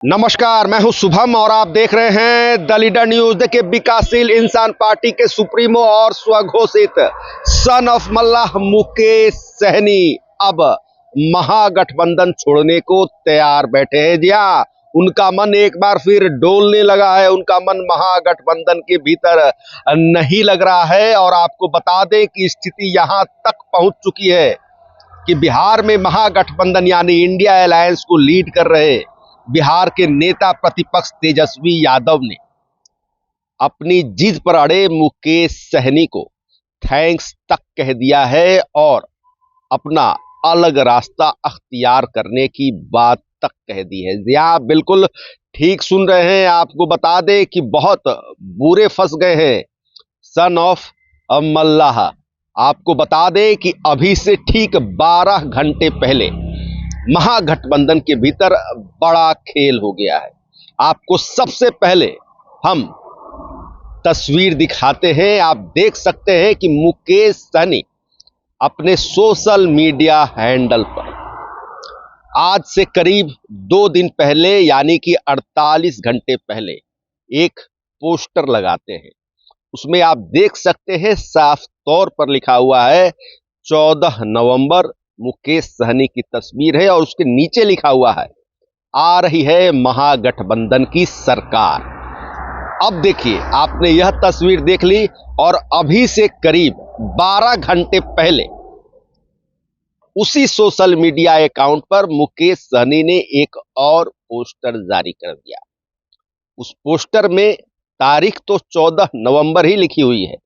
नमस्कार, मैं हूं शुभम और आप देख रहे हैं द लीडर न्यूज। देखिए, विकासशील इंसान पार्टी के सुप्रीमो और स्वघोषित सन ऑफ मल्लाह मुकेश सहनी अब महागठबंधन छोड़ने को तैयार बैठे हैं। जी हाँ, उनका मन एक बार फिर डोलने लगा है। उनका मन महागठबंधन के भीतर नहीं लग रहा है। और आपको बता दें कि स्थिति यहां तक पहुंच चुकी है कि बिहार में महागठबंधन यानी इंडिया अलायंस को लीड कर रहे बिहार के नेता प्रतिपक्ष तेजस्वी यादव ने अपनी जिद पर अड़े मुकेश सहनी को थैंक्स तक कह दिया है और अपना अलग रास्ता अख्तियार करने की बात तक कह दी है। जी हाँ, बिल्कुल ठीक सुन रहे हैं। आपको बता दें कि बहुत बुरे फंस गए हैं सन ऑफ मल्लाह। आपको बता दें कि अभी से ठीक 12 घंटे पहले महागठबंधन के भीतर बड़ा खेल हो गया है। आपको सबसे पहले हम तस्वीर दिखाते हैं। आप देख सकते हैं कि मुकेश सहनी अपने सोशल मीडिया हैंडल पर आज से करीब 2 दिन पहले यानी कि 48 घंटे पहले एक पोस्टर लगाते हैं। उसमें आप देख सकते हैं साफ तौर पर लिखा हुआ है 14 नवंबर मुकेश सहनी की तस्वीर है और उसके नीचे लिखा हुआ है आ रही है महागठबंधन की सरकार। अब देखिए, आपने यह तस्वीर देख ली और अभी से करीब 12 घंटे पहले उसी सोशल मीडिया अकाउंट पर मुकेश सहनी ने एक और पोस्टर जारी कर दिया। उस पोस्टर में तारीख तो 14 नवंबर ही लिखी हुई है।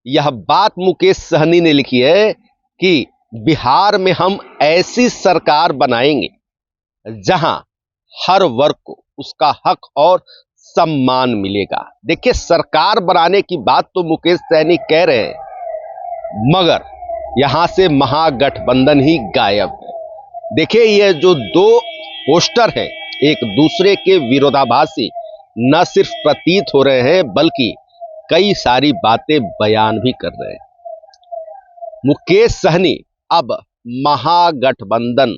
यह बात मुकेश सहनी ने लिखी है कि बिहार में हम ऐसी सरकार बनाएंगे जहां हर वर्ग को उसका हक और सम्मान मिलेगा। देखिए, सरकार बनाने की बात तो मुकेश सहनी कह रहे हैं, मगर यहां से महागठबंधन ही गायब है। देखिए, ये जो दो पोस्टर हैं एक दूसरे के विरोधाभासी न सिर्फ प्रतीत हो रहे हैं बल्कि कई सारी बातें बयान भी कर रहे हैं। मुकेश सहनी अब महागठबंधन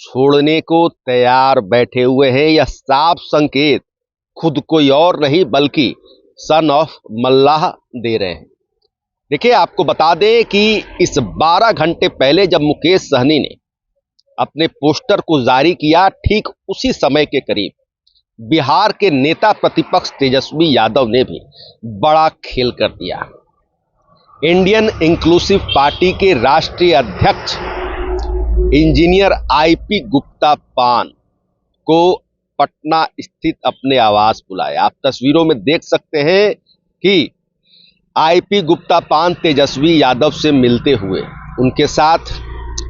छोड़ने को तैयार बैठे हुए हैं। यह साफ संकेत खुद कोई और नहीं बल्कि सन ऑफ मल्लाह दे रहे हैं। देखिए, आपको बता दें कि इस 12 घंटे पहले जब मुकेश सहनी ने अपने पोस्टर को जारी किया, ठीक उसी समय के करीब बिहार के नेता प्रतिपक्ष तेजस्वी यादव ने भी बड़ा खेल कर दिया। इंडियन इंक्लूसिव पार्टी के राष्ट्रीय अध्यक्ष इंजीनियर आईपी गुप्ता पान को पटना स्थित अपने आवास बुलाया। आप तस्वीरों में देख सकते हैं कि आईपी गुप्ता पान तेजस्वी यादव से मिलते हुए उनके साथ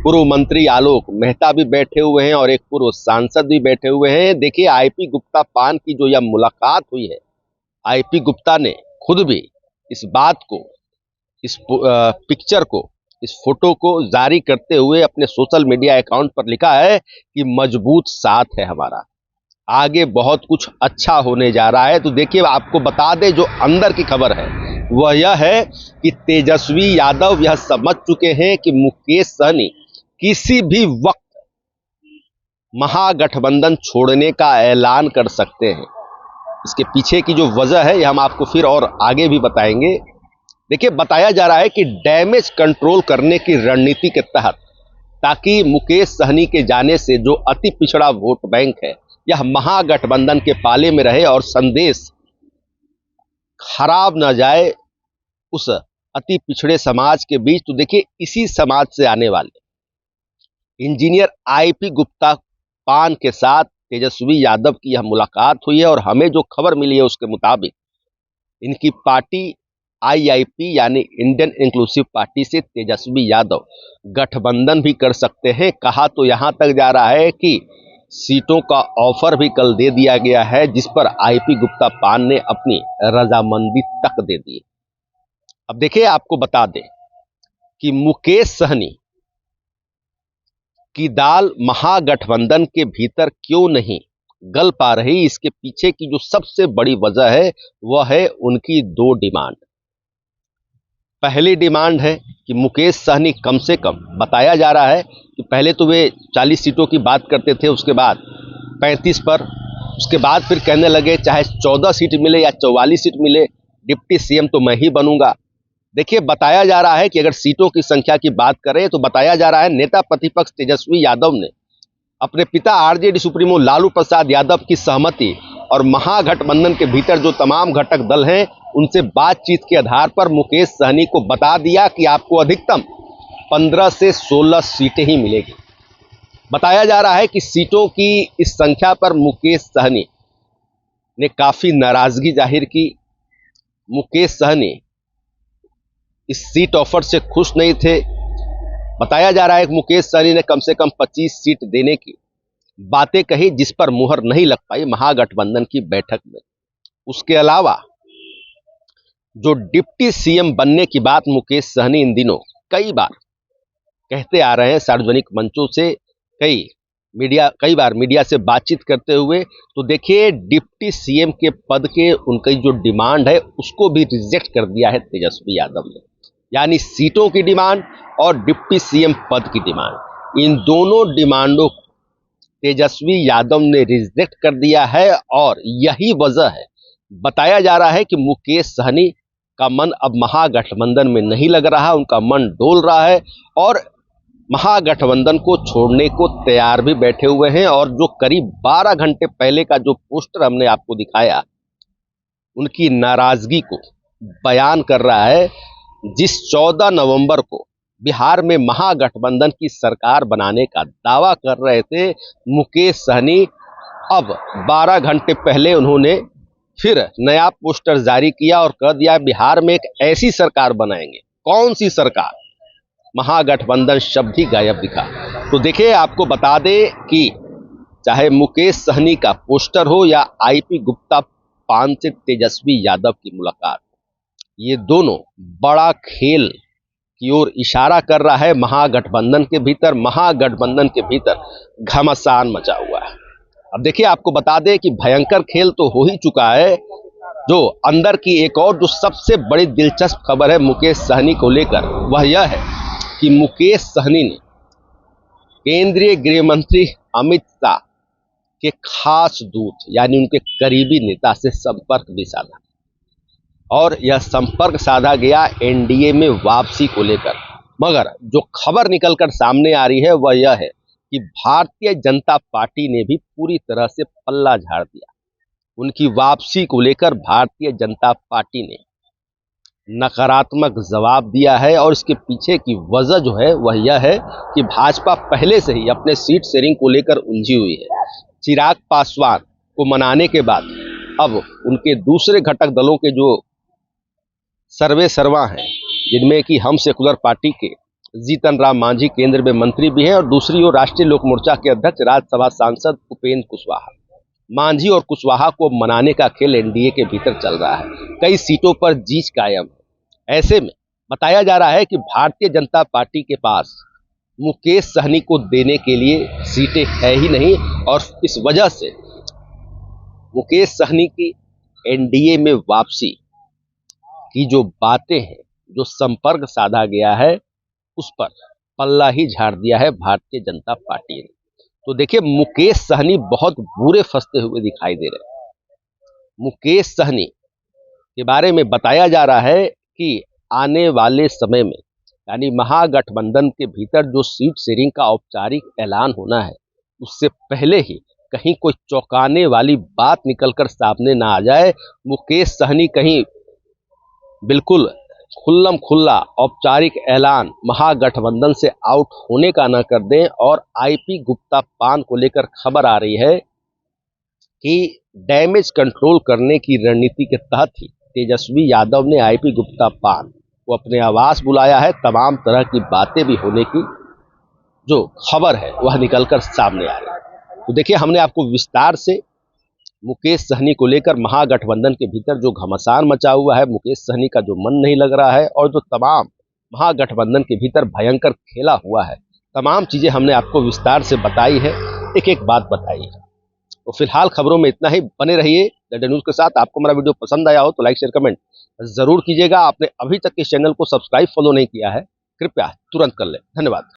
पूर्व मंत्री आलोक मेहता भी बैठे हुए हैं और एक पूर्व सांसद भी बैठे हुए हैं। देखिए, आईपी गुप्ता पान की जो यह मुलाकात हुई है, आईपी गुप्ता ने खुद भी इस बात को, इस पिक्चर को, इस फोटो को जारी करते हुए अपने सोशल मीडिया अकाउंट पर लिखा है कि मजबूत साथ है हमारा, आगे बहुत कुछ अच्छा होने जा रहा है। तो देखिए, आपको बता दें जो अंदर की खबर है वह यह है कि तेजस्वी यादव यह समझ चुके हैं कि मुकेश सहनी किसी भी वक्त महागठबंधन छोड़ने का ऐलान कर सकते हैं। इसके पीछे की जो वजह है यह हम आपको फिर और आगे भी बताएंगे। देखिए, बताया जा रहा है कि डैमेज कंट्रोल करने की रणनीति के तहत, ताकि मुकेश सहनी के जाने से जो अति पिछड़ा वोट बैंक है यह महागठबंधन के पाले में रहे और संदेश खराब न जाए उस अति पिछड़े समाज के बीच। तो देखिए, इसी समाज से आने वाले इंजीनियर आईपी गुप्ता पान के साथ तेजस्वी यादव की यह मुलाकात हुई है और हमें जो खबर मिली है उसके मुताबिक इनकी पार्टी आईआईपी यानी इंडियन इंक्लूसिव पार्टी से तेजस्वी यादव गठबंधन भी कर सकते हैं। कहा तो यहां तक जा रहा है कि सीटों का ऑफर भी कल दे दिया गया है, जिस पर आईपी गुप्ता पान ने अपनी रजामंदी तक दे दी। अब देखिए, आपको बता दें कि मुकेश सहनी की दाल महागठबंधन के भीतर क्यों नहीं गल पा रही, इसके पीछे की जो सबसे बड़ी वजह है वह है उनकी 2 डिमांड। पहली डिमांड है कि मुकेश सहनी कम से कम, बताया जा रहा है कि पहले तो वे 40 सीटों की बात करते थे, उसके बाद 35 पर। उसके बाद फिर कहने लगे चाहे 14 सीट मिले या 44 सीट मिले, डिप्टी सीएम तो मैं ही बनूंगा। देखिए, बताया जा रहा है कि अगर सीटों की संख्या की बात करें तो बताया जा रहा है नेता प्रतिपक्ष तेजस्वी यादव ने अपने पिता आरजेडी सुप्रीमो लालू प्रसाद यादव की सहमति और महागठबंधन के भीतर जो तमाम घटक दल हैं उनसे बातचीत के आधार पर मुकेश सहनी को बता दिया कि आपको अधिकतम 15 से 16 सीटें ही मिलेगी। बताया जा रहा है कि सीटों की इस संख्या पर मुकेश सहनी ने काफी नाराजगी जाहिर की। मुकेश सहनी इस सीट ऑफर से खुश नहीं थे। बताया जा रहा है कि मुकेश सहनी ने कम से कम 25 सीट देने की बातें कही, जिस पर मुहर नहीं लग पाई महागठबंधन की बैठक में। उसके अलावा जो डिप्टी सीएम बनने की बात मुकेश सहनी इन दिनों कई बार कहते आ रहे हैं सार्वजनिक मंचों से, कई बार मीडिया से बातचीत करते हुए, तो देखिए डिप्टी सीएम के पद के उनकी जो डिमांड है उसको भी रिजेक्ट कर दिया है तेजस्वी यादव ने। यानी सीटों की डिमांड और डिप्टी सीएम पद की डिमांड, इन दोनों डिमांडों को तेजस्वी यादव ने रिजेक्ट कर दिया है। और यही वजह है, बताया जा रहा है कि मुकेश सहनी का मन अब महागठबंधन में नहीं लग रहा, उनका मन डोल रहा है और महागठबंधन को छोड़ने को तैयार भी बैठे हुए हैं। और जो करीब 12 घंटे पहले का जो पोस्टर हमने आपको दिखाया, उनकी नाराजगी को बयान कर रहा है। जिस 14 नवंबर को बिहार में महागठबंधन की सरकार बनाने का दावा कर रहे थे मुकेश सहनी, अब 12 घंटे पहले उन्होंने फिर नया पोस्टर जारी किया और कह दिया बिहार में एक ऐसी सरकार बनाएंगे। कौन सी सरकार? महागठबंधन शब्द ही गायब दिखा। तो देखिए, आपको बता दें कि चाहे मुकेश सहनी का पोस्टर हो या आईपी गुप्ता पान से तेजस्वी यादव की मुलाकात, ये दोनों बड़ा खेल की ओर इशारा कर रहा है। महागठबंधन के भीतर घमासान मचा हुआ है। अब देखिए, आपको बता दें कि भयंकर खेल तो हो ही चुका है। जो अंदर की एक और जो सबसे बड़ी दिलचस्प खबर है मुकेश सहनी को लेकर, वह यह है कि मुकेश सहनी ने केंद्रीय गृह मंत्री अमित शाह के खास दूत यानी उनके करीबी नेता से संपर्क भी साधा और यह संपर्क साधा गया एनडीए में वापसी को लेकर। मगर जो खबर निकलकर सामने आ रही है वह यह है कि भारतीय जनता पार्टी ने भी पूरी तरह से पल्ला झाड़ दिया। उनकी वापसी को लेकर भारतीय जनता पार्टी ने नकारात्मक जवाब दिया है और इसके पीछे की वजह जो है वह यह है कि भाजपा पहले से ही अपने सीट शेयरिंग को लेकर उलझी हुई है। चिराग पासवान को मनाने के बाद अब उनके दूसरे घटक दलों के जो सर्वे सर्वा हैं, जिनमें कि हम सेकुलर पार्टी के जीतन राम मांझी केंद्र में मंत्री भी हैं और दूसरी ओर राष्ट्रीय लोक मोर्चा के अध्यक्ष राज्यसभा सांसद उपेंद्र कुशवाहा, मांझी और कुशवाहा को मनाने का खेल एनडीए के भीतर चल रहा है। कई सीटों पर जीत कायम है। ऐसे में बताया जा रहा है कि भारतीय जनता पार्टी के पास मुकेश सहनी को देने के लिए सीटें है ही नहीं और इस वजह से मुकेश सहनी की एनडीए में वापसी की जो बातें हैं, जो संपर्क साधा गया है, उस पर पल्ला ही झाड़ दिया है भारतीय जनता पार्टी ने। तो देखिए, मुकेश सहनी बहुत बुरे फंसते हुए दिखाई दे रहे हैं। मुकेश सहनी के बारे में बताया जा रहा है कि आने वाले समय में यानी महागठबंधन के भीतर जो सीट शेयरिंग का औपचारिक ऐलान होना है, उससे पहले ही कहीं कोई चौंकाने वाली बात निकलकर सामने ना आ जाए, मुकेश सहनी कहीं बिल्कुल खुल्लम खुल्ला औपचारिक ऐलान महागठबंधन से आउट होने का न कर दें। और आईपी गुप्ता पान को लेकर खबर आ रही है कि डैमेज कंट्रोल करने की रणनीति के तहत ही तेजस्वी यादव ने आईपी गुप्ता पान को अपने आवास बुलाया है। तमाम तरह की बातें भी होने की जो खबर है वह निकलकर सामने आ रही है। तो देखिए, हमने आपको विस्तार से मुकेश सहनी को लेकर महागठबंधन के भीतर जो घमासान मचा हुआ है, मुकेश सहनी का जो मन नहीं लग रहा है और जो तमाम महागठबंधन के भीतर भयंकर खेला हुआ है, तमाम चीजें हमने आपको विस्तार से बताई है, एक एक बात बताई है। तो फिलहाल खबरों में इतना ही। बने रहिए द न्यूज के साथ। आपको हमारा वीडियो पसंद आया हो तो लाइक शेयर कमेंट जरूर कीजिएगा। आपने अभी तक इस चैनल को सब्सक्राइब फॉलो नहीं किया है, कृपया तुरंत कर लें। धन्यवाद।